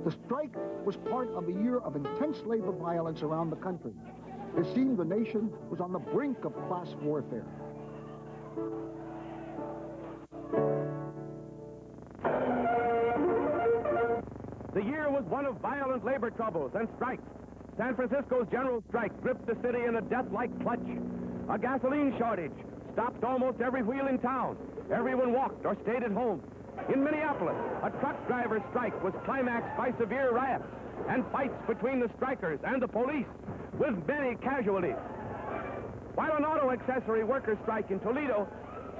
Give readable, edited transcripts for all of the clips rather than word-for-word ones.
The strike was part of a year of intense labor violence around the country. It seemed the nation was on the brink of class warfare. The year was one of violent labor troubles and strikes. San Francisco's general strike gripped the city in a death-like clutch. A gasoline shortage stopped almost every wheel in town. Everyone walked or stayed at home. In Minneapolis, a truck driver's strike was climaxed by severe riots and fights between the strikers and the police, with many casualties. While an auto accessory workers' strike in Toledo,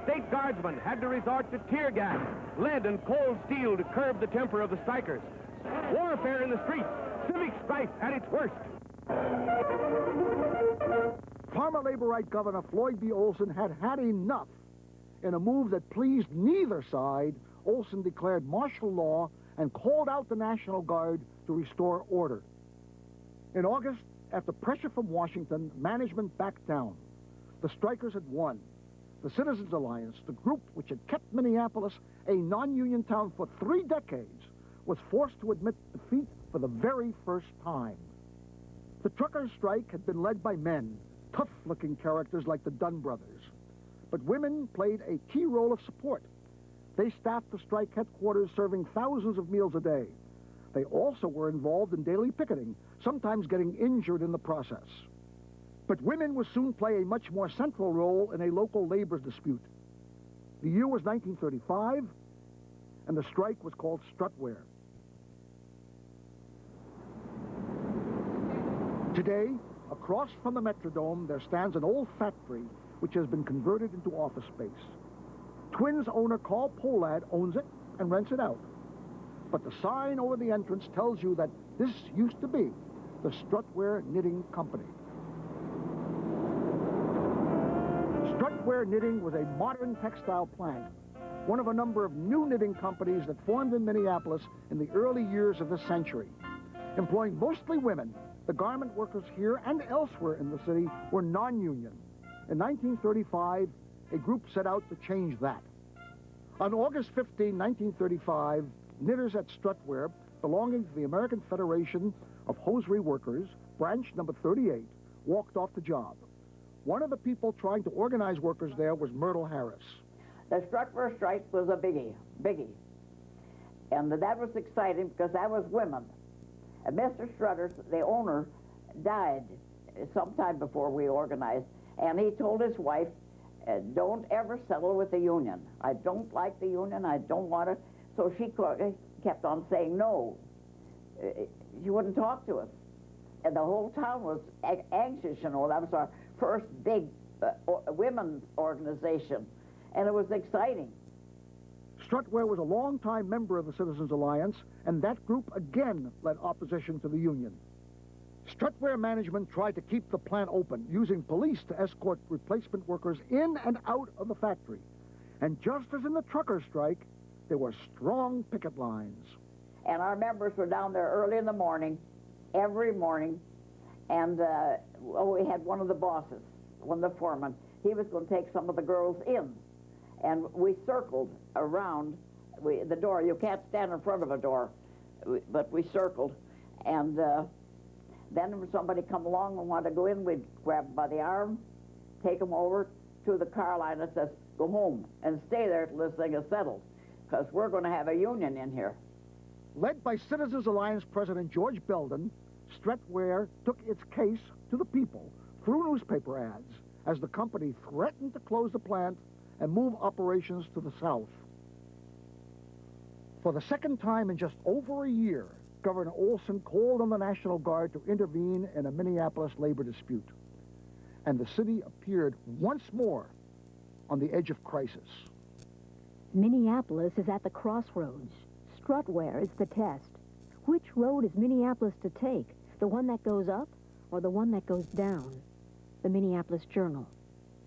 state guardsmen had to resort to tear gas, lead, and cold steel to curb the temper of the strikers. Warfare in the streets, civic strife at its worst. Former labor-right Governor Floyd B. Olson had had enough. In a move that pleased neither side, Olson declared martial law and called out the National Guard to restore order. In August, after pressure from Washington, management backed down. The strikers had won. The Citizens Alliance, the group which had kept Minneapolis a non-union town for 3 decades, was forced to admit defeat for the very first time. The truckers' strike had been led by men, tough-looking characters like the Dunn brothers. But women played a key role of support. They staffed the strike headquarters, serving thousands of meals a day. They also were involved in daily picketing, sometimes getting injured in the process. But women would soon play a much more central role in a local labor dispute. The year was 1935, and the strike was called Strutware. Today, across from the Metrodome, there stands an old factory which has been converted into office space. Twins owner Carl Pohlad owns it and rents it out. But the sign over the entrance tells you that this used to be the Strutware Knitting Company. Strutware Knitting was a modern textile plant, one of a number of new knitting companies that formed in Minneapolis in the early years of this century. Employing mostly women, the garment workers here and elsewhere in the city were non-union. In 1935, a group set out to change that. On August 15, 1935, knitters at Strutware, belonging to the American Federation of Hosiery Workers, branch number 38, walked off the job. One of the people trying to organize workers there was Myrtle Harris. The Strutware strike was a biggie. And that was exciting because that was women. And Mr. Strutter, the owner, died sometime before we organized. And he told his wife, don't ever settle with the union. I don't like the union. I don't want it. So she kept on saying no. She wouldn't talk to us. And the whole town was anxious, you know. That was our first big women's organization. And it was exciting. Strutware was a longtime member of the Citizens Alliance, and that group again led opposition to the union. Strutware management tried to keep the plant open, using police to escort replacement workers in and out of the factory. And just as in the trucker strike, there were strong picket lines. And our members were down there early in the morning, every morning, and we had one of the bosses, one of the foremen. He was going to take some of the girls in. And we circled around the door. You can't stand in front of a door, but we circled. And then when somebody come along and wanted to go in, we'd grab them by the arm, take them over to the car line and says, go home and stay there till this thing is settled, because we're going to have a union in here. Led by Citizens Alliance President George Belden, Strutware took its case to the people through newspaper ads as the company threatened to close the plant and move operations to the south. For the second time in just over a year, Governor Olson called on the National Guard to intervene in a Minneapolis labor dispute. And the city appeared once more on the edge of crisis. Minneapolis is at the crossroads. Strutware is the test. Which road is Minneapolis to take? The one that goes up or the one that goes down? The Minneapolis Journal.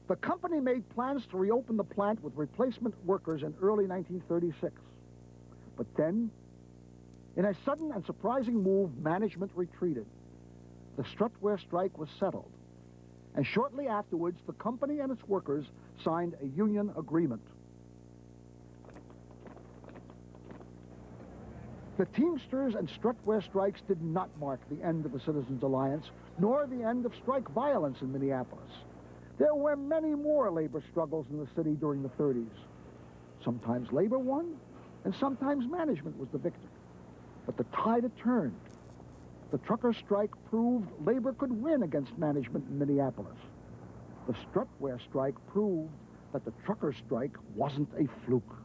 The company made plans to reopen the plant with replacement workers in early 1936. But then, in a sudden and surprising move, management retreated. The Strutware strike was settled. And shortly afterwards, the company and its workers signed a union agreement. The Teamsters and Strutware strikes did not mark the end of the Citizens Alliance, nor the end of strike violence in Minneapolis. There were many more labor struggles in the city during the 30s. Sometimes labor won, and sometimes management was the victor. But the tide had turned. The trucker strike proved labor could win against management in Minneapolis. The Strutware strike proved that the trucker strike wasn't a fluke.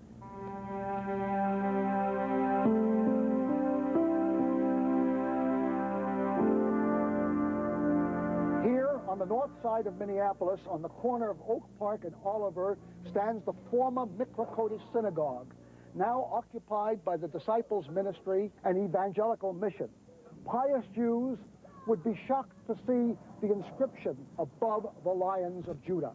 Here on the north side of Minneapolis, on the corner of Oak Park and Oliver, stands the former Mikra Kodesh Synagogue, now occupied by the Disciples Ministry and Evangelical Mission. Pious Jews would be shocked to see the inscription above the Lions of Judah.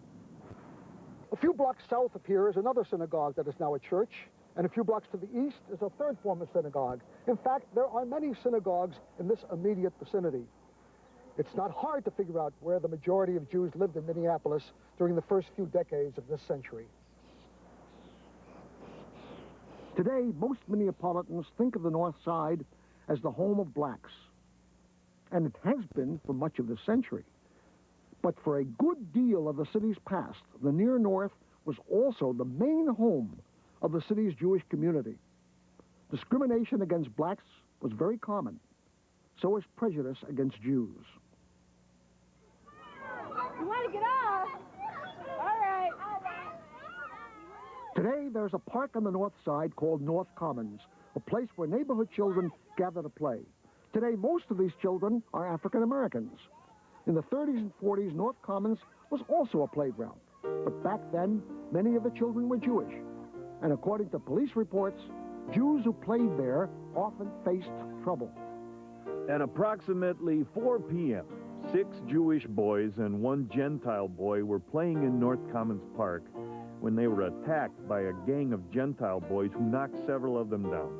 A few blocks south of here is another synagogue that is now a church, and a few blocks to the east is a third former synagogue. In fact, there are many synagogues in this immediate vicinity. It's not hard to figure out where the majority of Jews lived in Minneapolis during the first few decades of this century. Today, most Minneapolitans think of the North Side as the home of blacks. And it has been for much of this century. But for a good deal of the city's past, the near north was also the main home of the city's Jewish community. Discrimination against blacks was very common. So is prejudice against Jews. You want to get off? All right. Today, there's a park on the north side called North Commons, a place where neighborhood children gather to play. Today, most of these children are African Americans. In the 30s and 40s, North Commons was also a playground. But back then, many of the children were Jewish. And according to police reports, Jews who played there often faced trouble. At approximately 4 p.m., 6 Jewish boys and 1 Gentile boy were playing in North Commons Park when they were attacked by a gang of Gentile boys who knocked several of them down.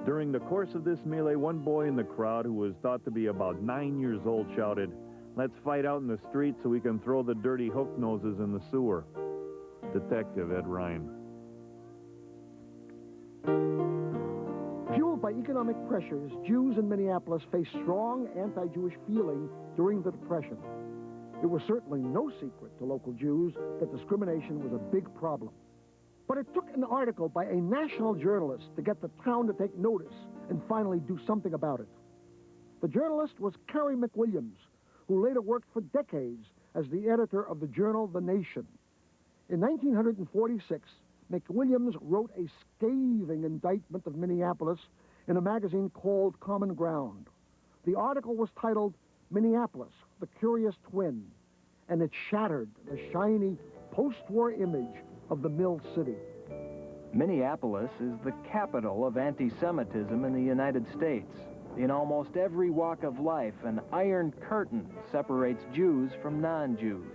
During the course of this melee, one boy in the crowd, who was thought to be about 9 years old, shouted, "Let's fight out in the street so we can throw the dirty hook noses in the sewer." Detective Ed Ryan. Fueled by economic pressures, Jews in Minneapolis faced strong anti-Jewish feeling during the Depression. It was certainly no secret to local Jews that discrimination was a big problem. But it took an article by a national journalist to get the town to take notice and finally do something about it. The journalist was Carrie McWilliams, who later worked for decades as the editor of the journal The Nation. In 1946, McWilliams wrote a scathing indictment of Minneapolis in a magazine called Common Ground. The article was titled Minneapolis, the Curious Twin, and it shattered the shiny post-war image of the Mill City. Minneapolis is the capital of anti-Semitism in the United States. In almost every walk of life, an iron curtain separates Jews from non-Jews.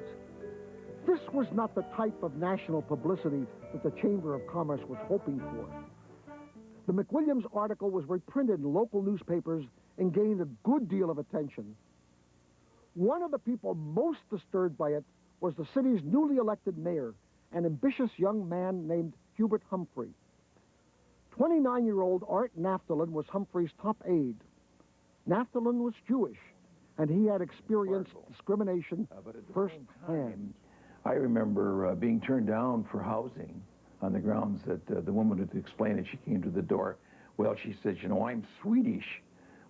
This was not the type of national publicity that the Chamber of Commerce was hoping for. The McWilliams article was reprinted in local newspapers and gained a good deal of attention. One of the people most disturbed by it was the city's newly elected mayor, an ambitious young man named Hubert Humphrey. 29-year-old Art Naftalin was Humphrey's top aide. Naftalin was Jewish, and he had experienced discrimination firsthand. I remember being turned down for housing on the grounds that the woman had explained as she came to the door. Well, she said, "You know, I'm Swedish,"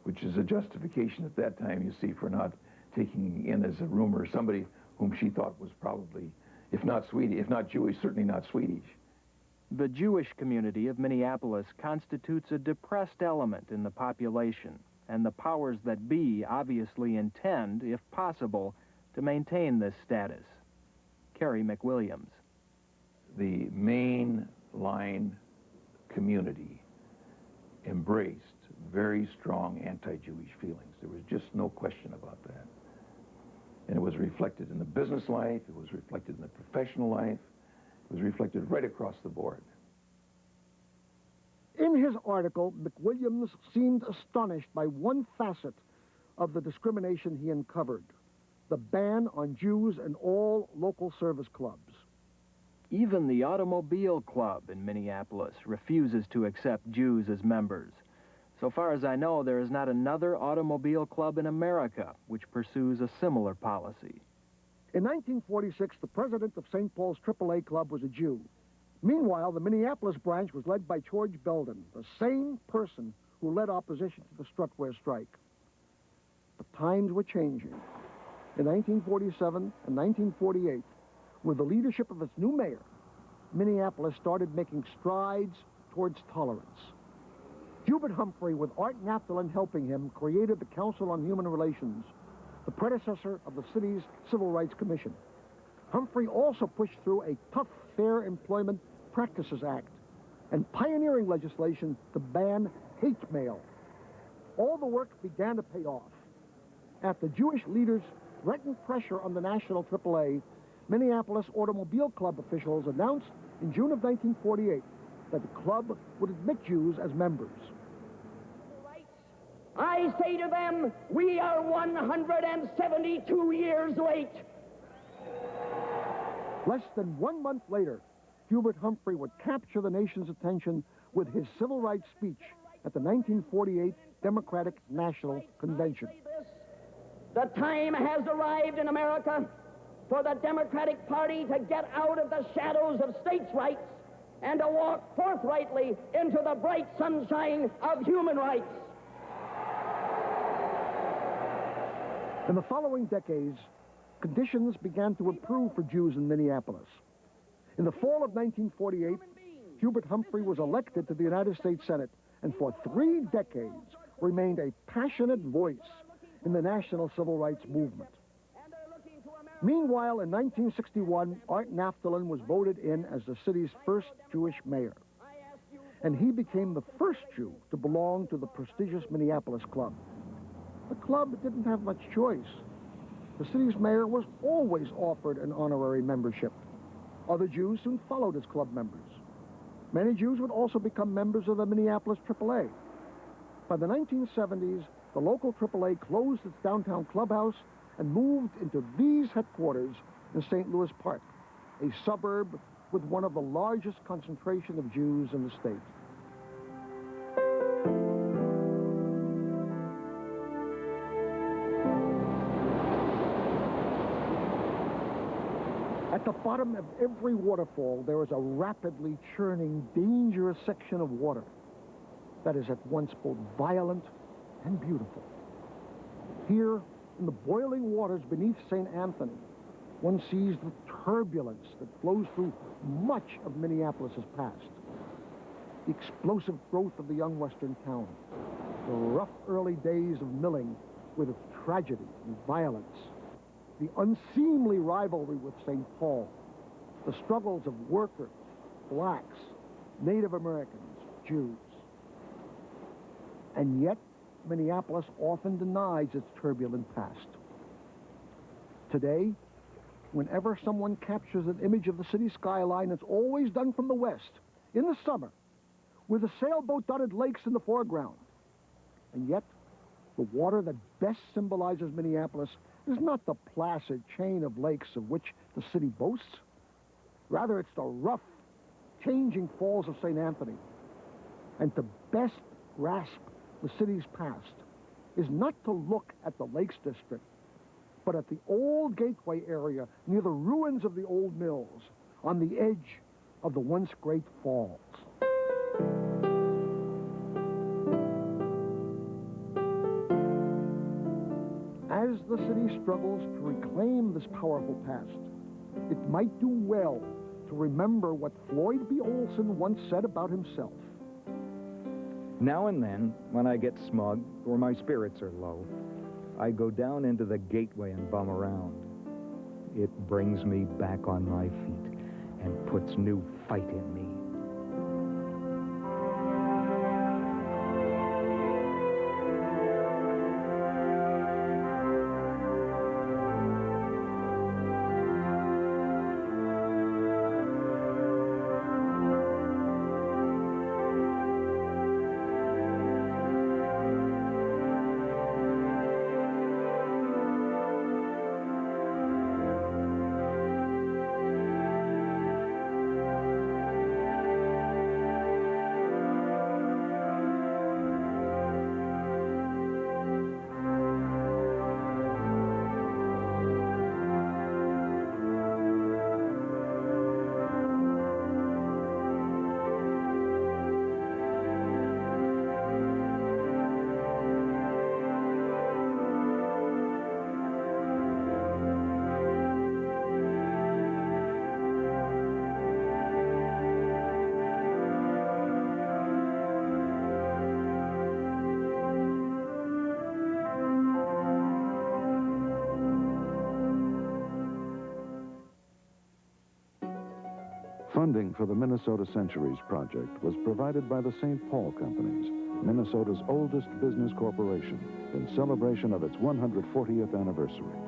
which is a justification at that time, you see, for not taking in as a roomer somebody whom she thought was probably, if not Swedish, if not Jewish, certainly not Swedish. The Jewish community of Minneapolis constitutes a depressed element in the population, and the powers that be obviously intend, if possible, to maintain this status. Carrie McWilliams. The main line community embraced very strong anti-Jewish feelings. There was just no question about that. And it was reflected in the business life, it was reflected in the professional life, it was reflected right across the board. In his article, McWilliams seemed astonished by one facet of the discrimination he uncovered: the ban on Jews in all local service clubs. Even the Automobile Club in Minneapolis refuses to accept Jews as members. So far as I know, there is not another automobile club in America which pursues a similar policy. In 1946, the president of St. Paul's AAA Club was a Jew. Meanwhile, the Minneapolis branch was led by George Belden, the same person who led opposition to the Strutware strike. But times were changing. In 1947 and 1948, with the leadership of its new mayor, Minneapolis started making strides towards tolerance. Hubert Humphrey, with Art Naftalin helping him, created the Council on Human Relations, the predecessor of the city's Civil Rights Commission. Humphrey also pushed through a tough Fair Employment Practices Act and pioneering legislation to ban hate mail. All the work began to pay off. After Jewish leaders threatened pressure on the national AAA, Minneapolis Automobile Club officials announced in June of 1948 that the club would admit Jews as members. I say to them, we are 172 years late. Less than 1 month later, Hubert Humphrey would capture the nation's attention with his civil rights speech at the 1948 Democratic National Convention. The time has arrived in America for the Democratic Party to get out of the shadows of states' rights and to walk forthrightly into the bright sunshine of human rights. In the following decades, conditions began to improve for Jews in Minneapolis. In the fall of 1948, Hubert Humphrey was elected to the United States Senate and for 3 decades remained a passionate voice in the national civil rights movement. Meanwhile, in 1961, Art Naftalin was voted in as the city's first Jewish mayor. And he became the first Jew to belong to the prestigious Minneapolis Club. The club didn't have much choice. The city's mayor was always offered an honorary membership. Other Jews soon followed as club members. Many Jews would also become members of the Minneapolis AAA. By the 1970s, the local AAA closed its downtown clubhouse and moved into these headquarters in St. Louis Park, a suburb with one of the largest concentration of Jews in the state. At the bottom of every waterfall, there is a rapidly churning, dangerous section of water that is at once both violent and beautiful. Here, in the boiling waters beneath St. Anthony, one sees the turbulence that flows through much of Minneapolis' past. The explosive growth of the young western town, the rough early days of milling with its tragedy and violence, the unseemly rivalry with St. Paul, the struggles of workers, blacks, Native Americans, Jews. And yet, Minneapolis often denies its turbulent past. Today, whenever someone captures an image of the city skyline, it's always done from the west, in the summer, with the sailboat-dotted lakes in the foreground. And yet, the water that best symbolizes Minneapolis is not the placid chain of lakes of which the city boasts. Rather, it's the rough, changing falls of St. Anthony. And to best grasp the city's past is not to look at the Lakes District, but at the old gateway area near the ruins of the old mills on the edge of the once great falls. As the city struggles to reclaim this powerful past, it might do well to remember what Floyd B. Olson once said about himself. Now and then, when I get smug or my spirits are low, I go down into the gateway and bum around. It brings me back on my feet and puts new fight in me. Funding for the Minnesota Centuries Project was provided by the St. Paul Companies, Minnesota's oldest business corporation, in celebration of its 140th anniversary.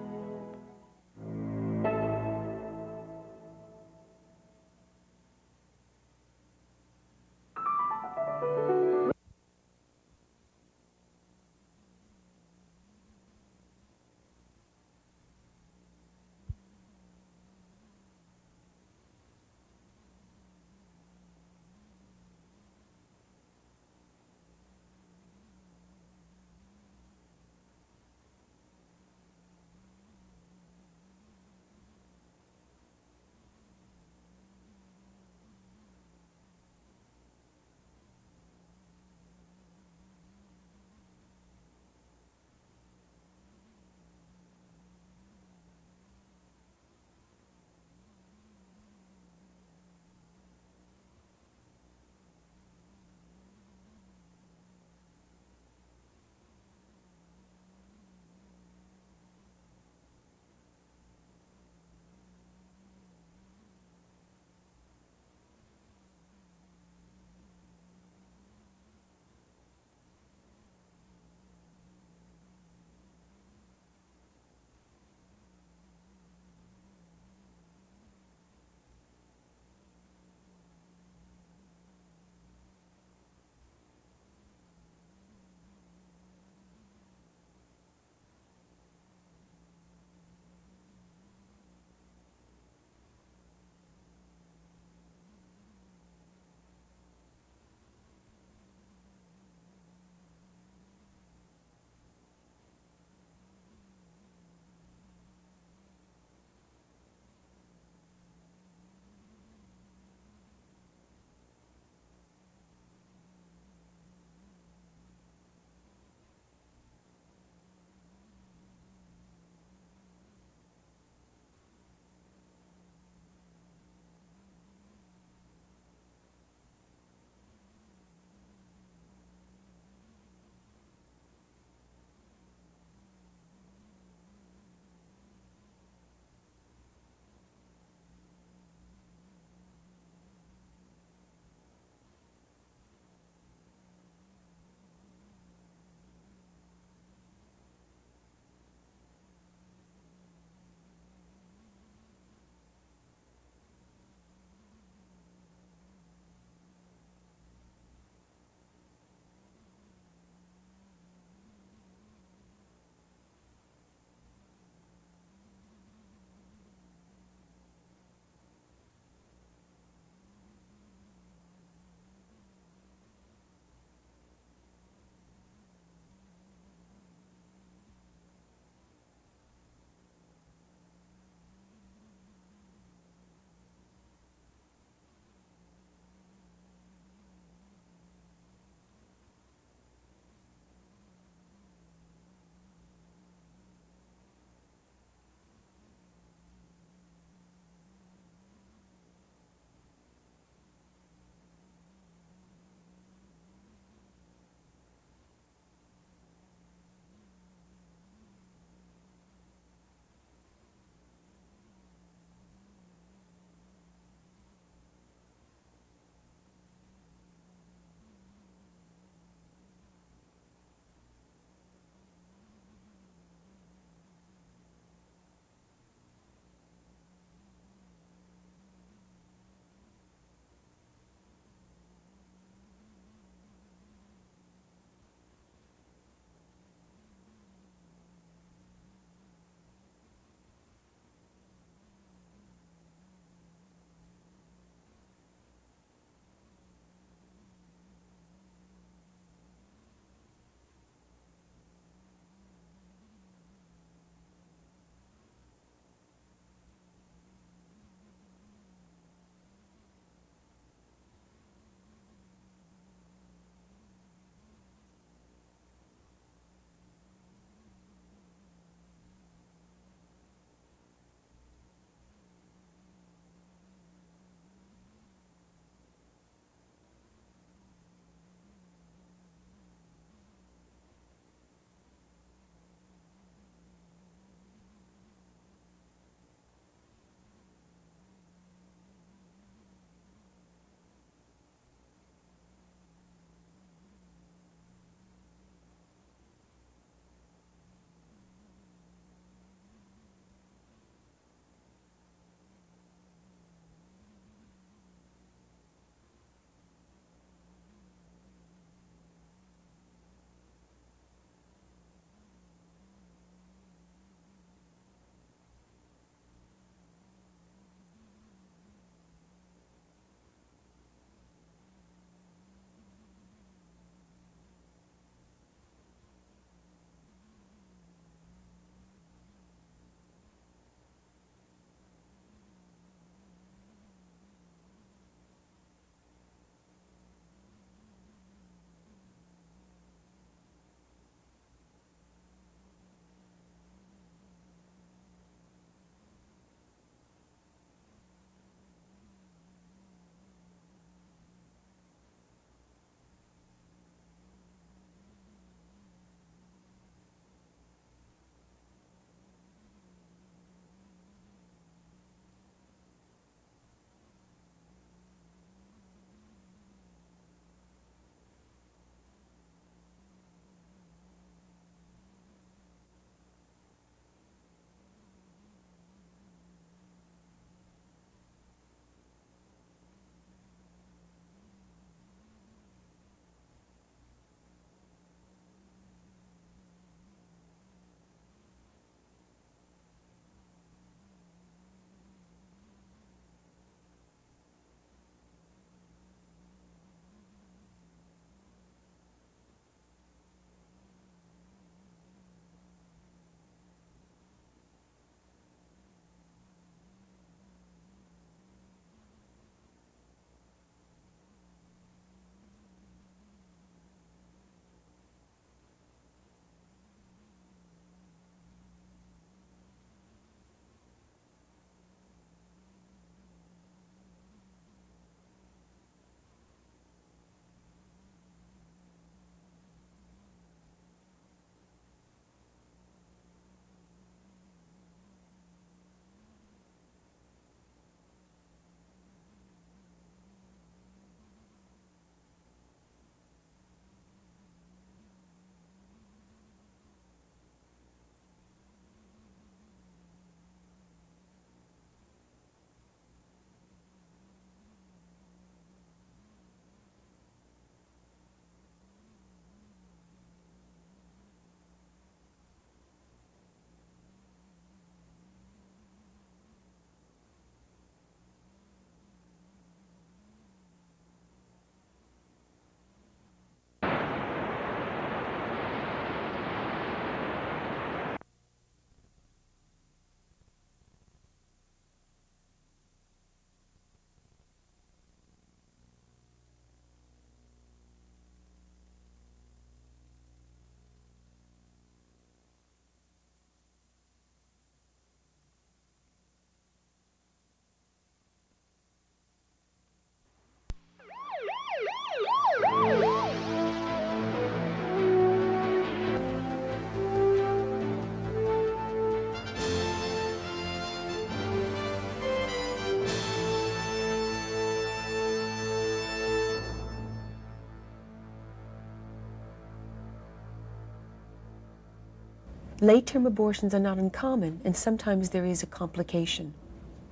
Late-term abortions are not uncommon, and sometimes there is a complication.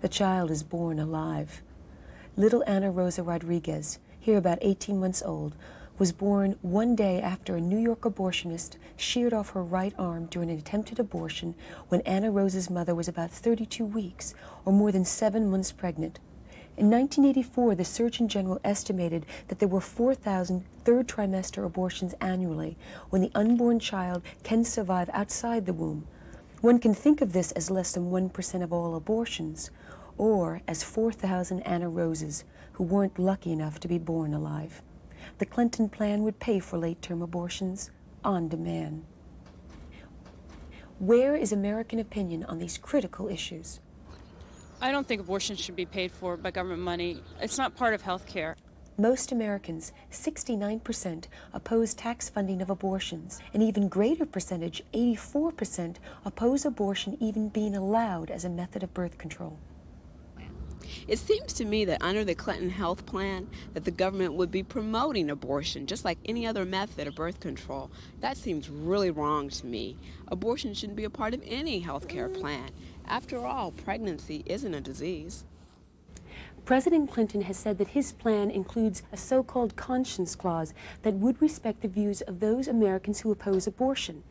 The child is born alive. Little Ana Rosa Rodriguez, here about 18 months old, was born one day after a New York abortionist sheared off her right arm during an attempted abortion when Ana Rosa's mother was about 32 weeks, or more than 7 months pregnant. In 1984, the Surgeon General estimated that there were 4,000 third trimester abortions annually when the unborn child can survive outside the womb. One can think of this as less than 1% of all abortions, or as 4,000 Ana Rosas who weren't lucky enough to be born alive. The Clinton plan would pay for late-term abortions on demand. Where is American opinion on these critical issues? I don't think abortion should be paid for by government money. It's not part of health care. Most Americans, 69%, oppose tax funding of abortions. An even greater percentage, 84%, oppose abortion even being allowed as a method of birth control. It seems to me that under the Clinton health plan that the government would be promoting abortion just like any other method of birth control. That seems really wrong to me. Abortion shouldn't be a part of any health care plan. After all, pregnancy isn't a disease. President Clinton has said that his plan includes a so-called conscience clause that would respect the views of those Americans who oppose abortion.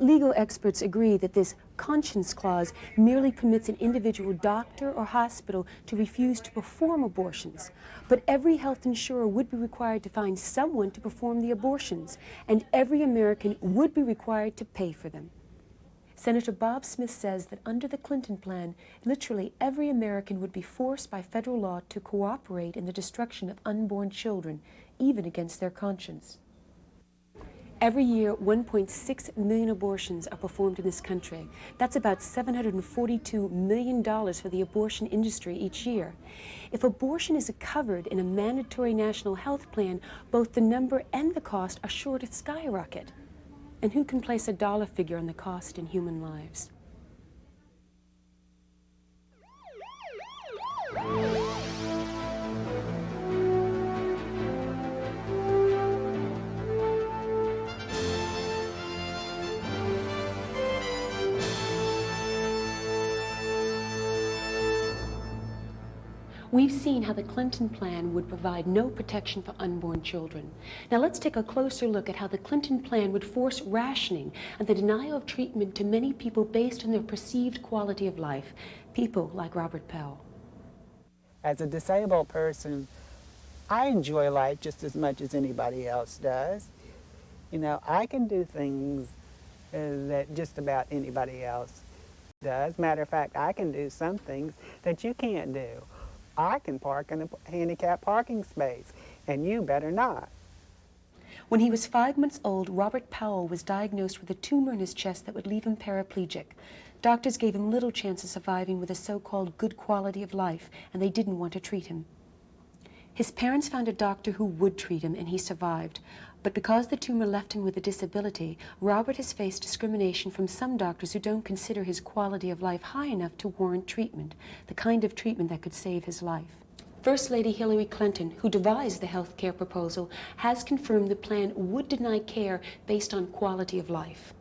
Legal experts agree that this conscience clause merely permits an individual doctor or hospital to refuse to perform abortions. But every health insurer would be required to find someone to perform the abortions, and every American would be required to pay for them. Senator Bob Smith says that under the Clinton plan, literally every American would be forced by federal law to cooperate in the destruction of unborn children, even against their conscience. Every year, 1.6 million abortions are performed in this country. That's about $742 million for the abortion industry each year. If abortion is covered in a mandatory national health plan, both the number and the cost are sure to skyrocket. And who can place a dollar figure on the cost in human lives? We've seen how the Clinton plan would provide no protection for unborn children. Now let's take a closer look at how the Clinton plan would force rationing and the denial of treatment to many people based on their perceived quality of life, people like Robert Powell. As a disabled person, I enjoy life just as much as anybody else does. You know, I can do things that just about anybody else does. Matter of fact, I can do some things that you can't do. I can park in a handicapped parking space, and you better not. When he was 5 months old, Robert Powell was diagnosed with a tumor in his chest that would leave him paraplegic. Doctors gave him little chance of surviving with a so-called good quality of life, and they didn't want to treat him. His parents found a doctor who would treat him, and he survived. But because the tumor left him with a disability, Robert has faced discrimination from some doctors who don't consider his quality of life high enough to warrant treatment, the kind of treatment that could save his life. First Lady Hillary Clinton, who devised the health care proposal, has confirmed the plan would deny care based on quality of life.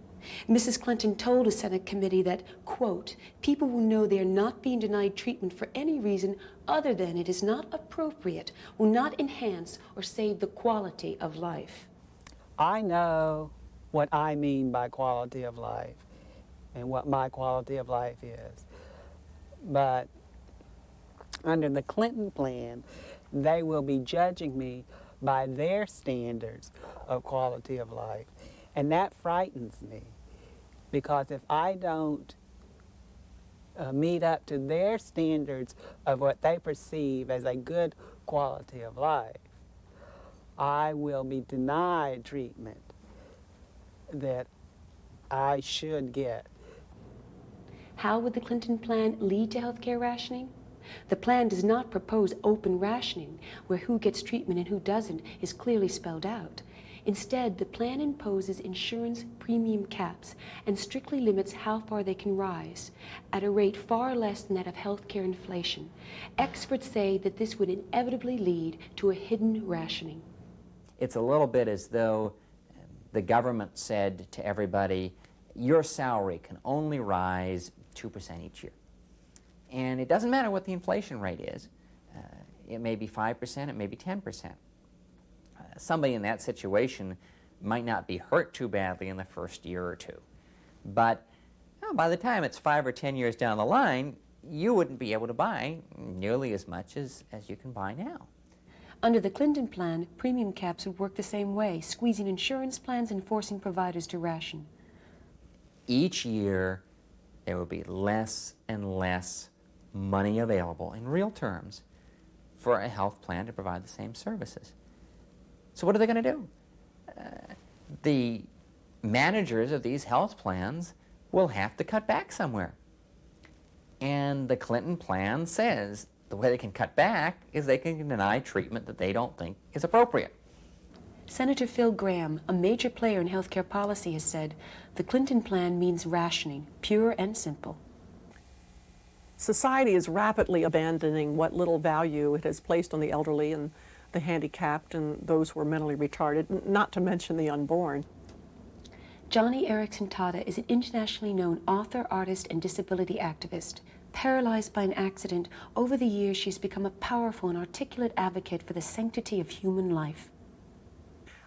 Mrs. Clinton told a Senate committee that, quote, people will know they are not being denied treatment for any reason other than it is not appropriate, will not enhance or save the quality of life. I know what I mean by quality of life and what my quality of life is. But under the Clinton plan, they will be judging me by their standards of quality of life. And that frightens me, because if I don't meet up to their standards of what they perceive as a good quality of life, I will be denied treatment that I should get. How would the Clinton plan lead to health care rationing? The plan does not propose open rationing, where who gets treatment and who doesn't is clearly spelled out. Instead, the plan imposes insurance premium caps and strictly limits how far they can rise, at a rate far less than that of healthcare inflation. Experts say that this would inevitably lead to a hidden rationing. It's a little bit as though the government said to everybody, your salary can only rise 2% each year. And it doesn't matter what the inflation rate is. It may be 5%, it may be 10%. Somebody in that situation might not be hurt too badly in the first year or two. But by the time it's 5 or 10 years down the line, you wouldn't be able to buy nearly as much as you can buy now. Under the Clinton plan, premium caps would work the same way, squeezing insurance plans and forcing providers to ration. Each year, there will be less and less money available in real terms for a health plan to provide the same services. So what are they going to do? The managers of these health plans will have to cut back somewhere. And the Clinton plan says the way they can cut back is they can deny treatment that they don't think is appropriate. Senator Phil Gramm, a major player in healthcare policy, has said the Clinton plan means rationing, pure and simple. Society is rapidly abandoning what little value it has placed on the elderly and the handicapped and those who are mentally retarded, not to mention the unborn. Johnny Erickson Tada is an internationally known author, artist, and disability activist. Paralyzed by an accident, over the years she's become a powerful and articulate advocate for the sanctity of human life.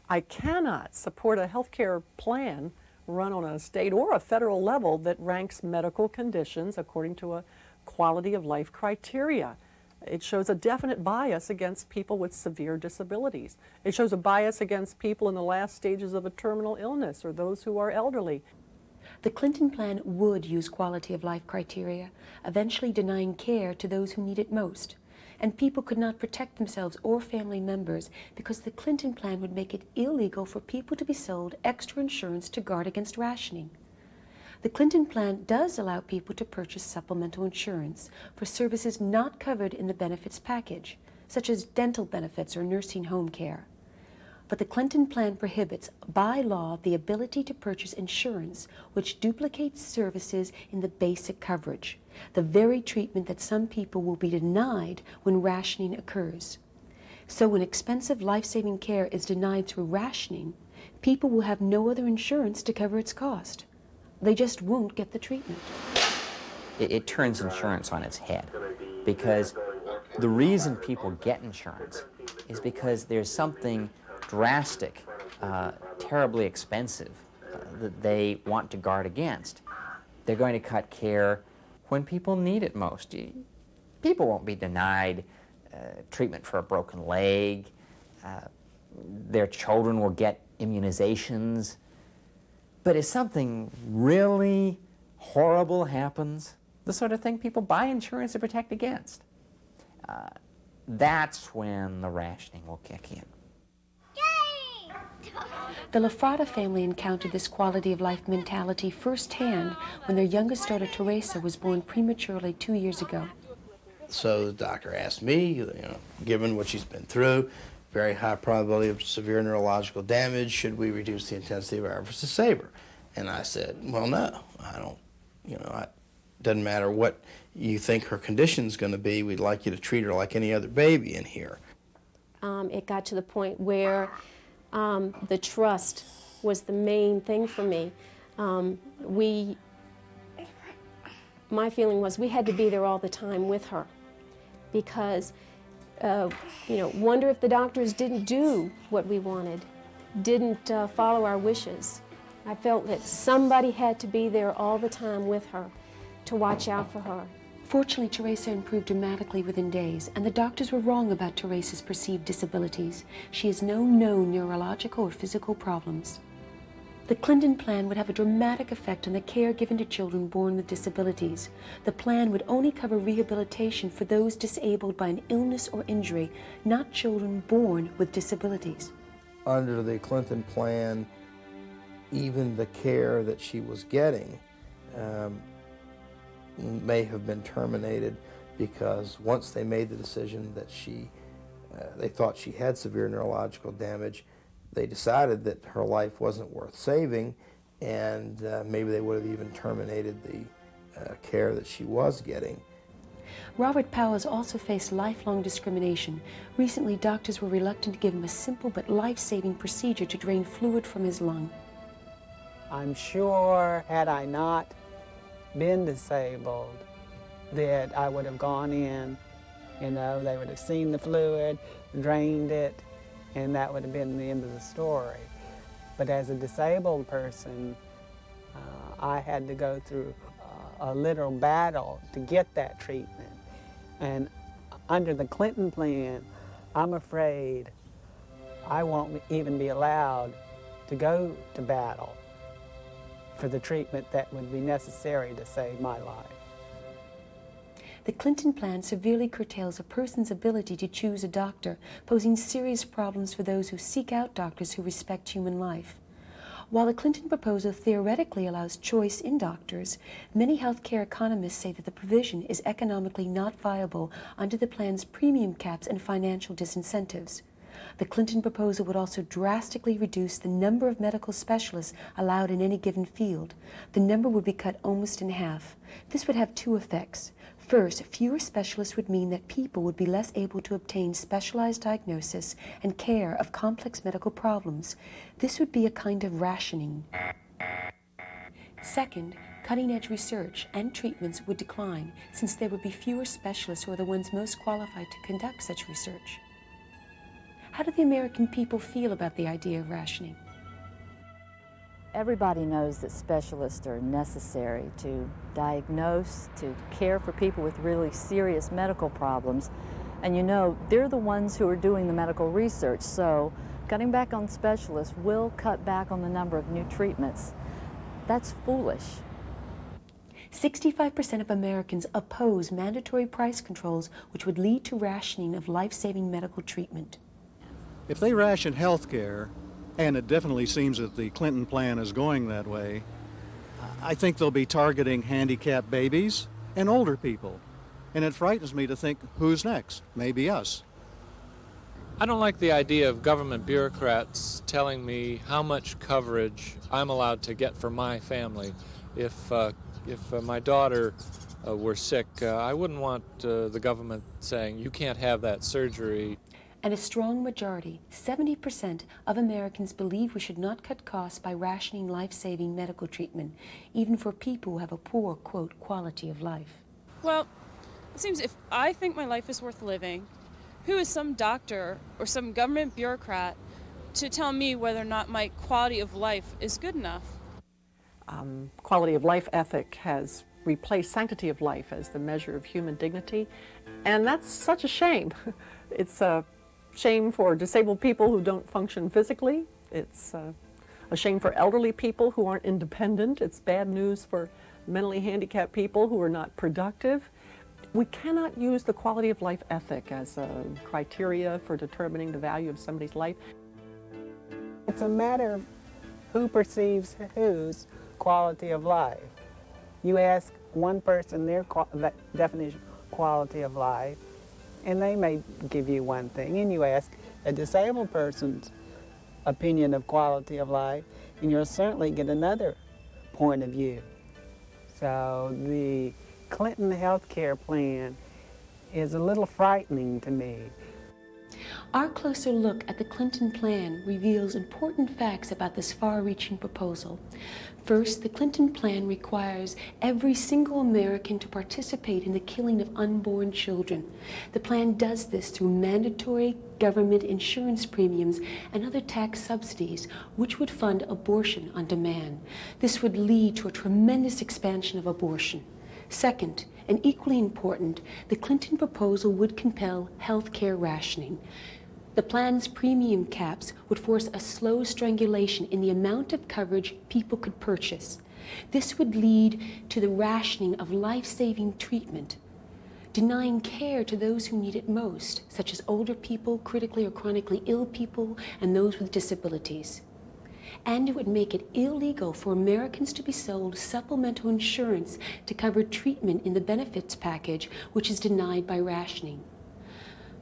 I cannot support a healthcare plan run on a state or a federal level that ranks medical conditions according to a quality of life criteria. It shows a definite bias against people with severe disabilities. It shows a bias against people in the last stages of a terminal illness or those who are elderly. The Clinton plan would use quality of life criteria, eventually denying care to those who need it most. And people could not protect themselves or family members because the Clinton plan would make it illegal for people to be sold extra insurance to guard against rationing. The Clinton plan does allow people to purchase supplemental insurance for services not covered in the benefits package, such as dental benefits or nursing home care. But the Clinton plan prohibits, by law, the ability to purchase insurance which duplicates services in the basic coverage, the very treatment that some people will be denied when rationing occurs. So when expensive life-saving care is denied through rationing, people will have no other insurance to cover its cost. They just won't get the treatment. It turns insurance on its head, because the reason people get insurance is because there's something drastic, terribly expensive that they want to guard against. They're going to cut care when people need it most. People won't be denied treatment for a broken leg. Their children will get immunizations. But if something really horrible happens, the sort of thing people buy insurance to protect against, that's when the rationing will kick in. The Lafrada family encountered this quality of life mentality firsthand when their youngest daughter, Teresa, was born prematurely 2 years ago. So the doctor asked me, given what she's been through, very high probability of severe neurological damage, should we reduce the intensity of our efforts to save her? And I said, well, no, I don't, it doesn't matter what you think her condition's going to be, we'd like you to treat her like any other baby in here. It got to the point where the trust was the main thing for me. My feeling was we had to be there all the time with her because, wonder if the doctors didn't do what we wanted, didn't follow our wishes. I felt that somebody had to be there all the time with her to watch out for her. Fortunately, Teresa improved dramatically within days, and the doctors were wrong about Teresa's perceived disabilities. She has no known neurological or physical problems. The Clinton plan would have a dramatic effect on the care given to children born with disabilities. The plan would only cover rehabilitation for those disabled by an illness or injury, not children born with disabilities. Under the Clinton plan, even the care that she was getting may have been terminated because once they made the decision that they thought she had severe neurological damage, they decided that her life wasn't worth saving, and maybe they would have even terminated the care that she was getting. Robert Powell has also faced lifelong discrimination. Recently, doctors were reluctant to give him a simple but life-saving procedure to drain fluid from his lung. I'm sure had I not been disabled that I would have gone in, you know, they would have seen the fluid, drained it, and that would have been the end of the story. But as a disabled person, I had to go through a literal battle to get that treatment. And under the Clinton plan, I'm afraid I won't even be allowed to go to battle for the treatment that would be necessary to save my life. The Clinton plan severely curtails a person's ability to choose a doctor, posing serious problems for those who seek out doctors who respect human life. While the Clinton proposal theoretically allows choice in doctors, many healthcare economists say that the provision is economically not viable under the plan's premium caps and financial disincentives. The Clinton proposal would also drastically reduce the number of medical specialists allowed in any given field. The number would be cut almost in half. This would have two effects. First, fewer specialists would mean that people would be less able to obtain specialized diagnosis and care of complex medical problems. This would be a kind of rationing. Second, cutting-edge research and treatments would decline, since there would be fewer specialists who are the ones most qualified to conduct such research. How do the American people feel about the idea of rationing? Everybody knows that specialists are necessary to diagnose, to care for people with really serious medical problems. And you know, they're the ones who are doing the medical research, so cutting back on specialists will cut back on the number of new treatments. That's foolish. 65% of Americans oppose mandatory price controls, which would lead to rationing of life-saving medical treatment. If they ration health care, and it definitely seems that the Clinton plan is going that way, I think they'll be targeting handicapped babies and older people. And it frightens me to think, who's next? Maybe us. I don't like the idea of government bureaucrats telling me how much coverage I'm allowed to get for my family. If my daughter were sick, I wouldn't want the government saying, you can't have that surgery. And a strong majority, 70% of Americans believe we should not cut costs by rationing life-saving medical treatment, even for people who have a poor, quote, quality of life. Well, it seems if I think my life is worth living, who is some doctor or some government bureaucrat to tell me whether or not my quality of life is good enough? Quality of life ethic has replaced sanctity of life as the measure of human dignity, and that's such a shame. It's a shame for disabled people who don't function physically. It's a shame for elderly people who aren't independent. It's bad news for mentally handicapped people who are not productive. We cannot use the quality of life ethic as a criteria for determining the value of somebody's life. It's a matter of who perceives whose quality of life. You ask one person their definition of quality of life, and they may give you one thing, and you ask a disabled person's opinion of quality of life, and you'll certainly get another point of view. So the Clinton health care plan is a little frightening to me. Our closer look at the Clinton plan reveals important facts about this far-reaching proposal. First, the Clinton plan requires every single American to participate in the killing of unborn children. The plan does this through mandatory government insurance premiums and other tax subsidies, which would fund abortion on demand. This would lead to a tremendous expansion of abortion. Second, and equally important, the Clinton proposal would compel health care rationing. The plan's premium caps would force a slow strangulation in the amount of coverage people could purchase. This would lead to the rationing of life-saving treatment, denying care to those who need it most, such as older people, critically or chronically ill people, and those with disabilities. And it would make it illegal for Americans to be sold supplemental insurance to cover treatment in the benefits package, which is denied by rationing.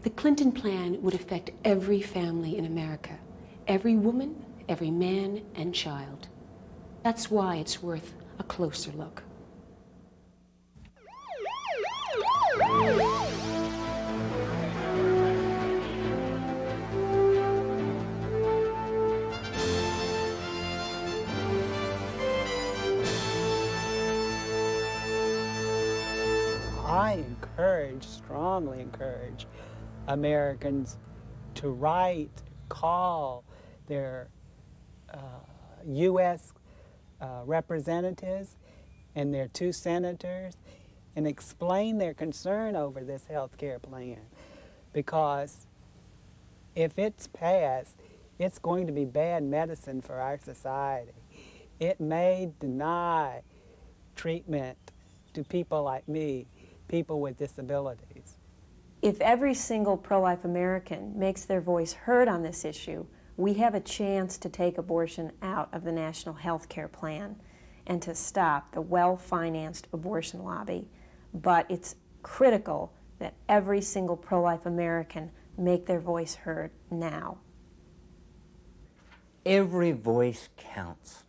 The Clinton plan would affect every family in America, every woman, every man, and child. That's why it's worth a closer look. I strongly encourage Americans to write, call their U.S. Representatives and their 2 senators and explain their concern over this health care plan. Because if it's passed, it's going to be bad medicine for our society. It may deny treatment to people like me, people with disabilities. If every single pro-life American makes their voice heard on this issue, we have a chance to take abortion out of the National Health Care Plan and to stop the well-financed abortion lobby. But it's critical that every single pro-life American make their voice heard now. Every voice counts.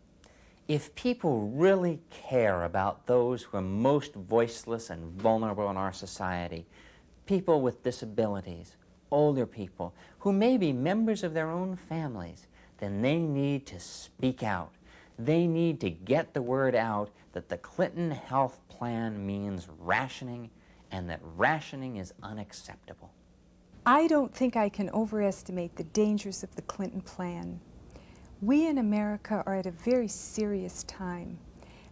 If people really care about those who are most voiceless and vulnerable in our society, people with disabilities, older people, who may be members of their own families, then they need to speak out. They need to get the word out that the Clinton health plan means rationing and that rationing is unacceptable. I don't think I can overestimate the dangers of the Clinton plan. We in America are at a very serious time,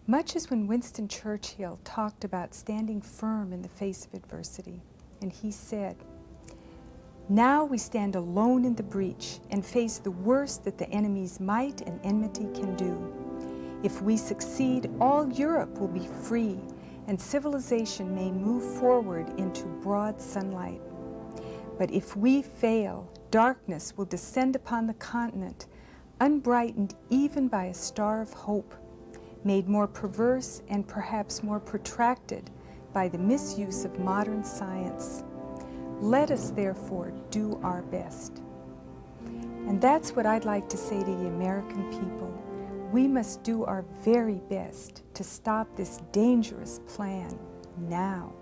much as when Winston Churchill talked about standing firm in the face of adversity. And he said, "Now we stand alone in the breach and face the worst that the enemy's might and enmity can do. If we succeed, all Europe will be free and civilization may move forward into broad sunlight. But if we fail, darkness will descend upon the continent, unbrightened even by a star of hope, made more perverse and perhaps more protracted by the misuse of modern science. Let us therefore do our best." And that's what I'd like to say to the American people. We must do our very best to stop this dangerous plan now.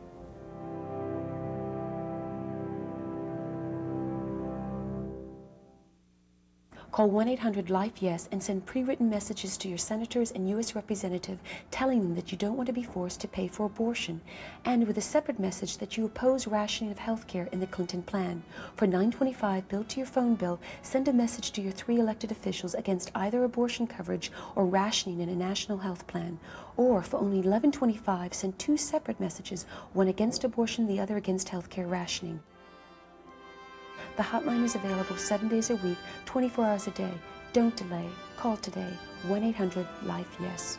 Call 1-800-LIFE-YES and send pre-written messages to your senators and U.S. representative telling them that you don't want to be forced to pay for abortion, and with a separate message that you oppose rationing of health care in the Clinton plan. For $9.25 billed to your phone bill, send a message to your 3 elected officials against either abortion coverage or rationing in a national health plan. Or for only $11.25, send 2 separate messages, one against abortion, the other against health care rationing. The hotline is available 7 days a week, 24 hours a day. Don't delay. Call today. 1-800-LIFE-YES.